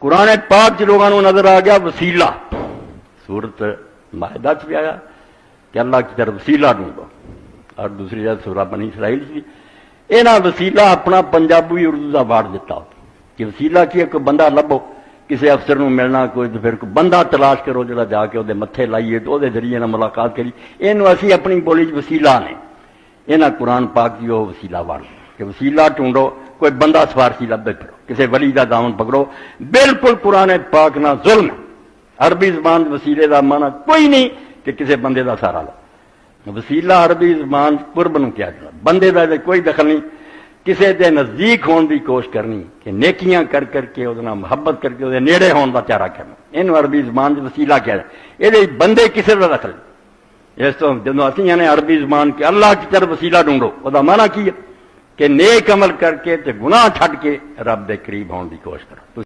قرآن پاک چ لوگوں کو نظر آ گیا وسیلہ، سورت مائدہ چ بھی آیا کہ اللہ کی طرف وسیلہ ڈھونڈو، اور دوسری جگہ سورہ بنی اسرائیل بھی یہاں وسیلہ اپنا پنجابی اردو کا وارڈ دیتا ہو کہ وسیلہ کی کوئی بندہ لبو، کسی افسر نو ملنا کوئی تو پھر کوئی بندہ تلاش کرو جڑا جا کے وہ متے لائیے تو وہ ذریعے ملاقات کری، یہ اسی اپنی بولی چ وسیلہ نے، یہاں قرآن پاک کی وہ وسیلہ وارڈ کہ وسیلہ ڈھونڈو، کوئی بندہ سفارشی لبے پھرو، کسی ولی کا دامن پکڑو، بالکل قرآن پاک نہ ظلم ہے۔ عربی زبان وسیلے کا معنی کوئی نہیں کہ کسی بندے کا سہارا لو، وسیلہ عربی زبان قرب نو کیا جاتا، بندے کا کوئی دخل نہیں، کسی دے نزدیک ہون دی کوشش کرنی کہ نیکیاں کر کر کے وہ محبت کر کے وہ نیڑے ہون کا چارہ کرنا، یہ عربی زبان وسیلہ کیا جائے، یہ بندے کسی کا دخل نہیں۔ اس تو جدو اسی نے عربی زبان کے اللہ کی طرف وسیلہ ڈھونڈو، وہ معنی کی ہے کہ نیک عمل کر کے تے گناہ چھڈ کے رب دے قریب ہون دی کوشش کرو۔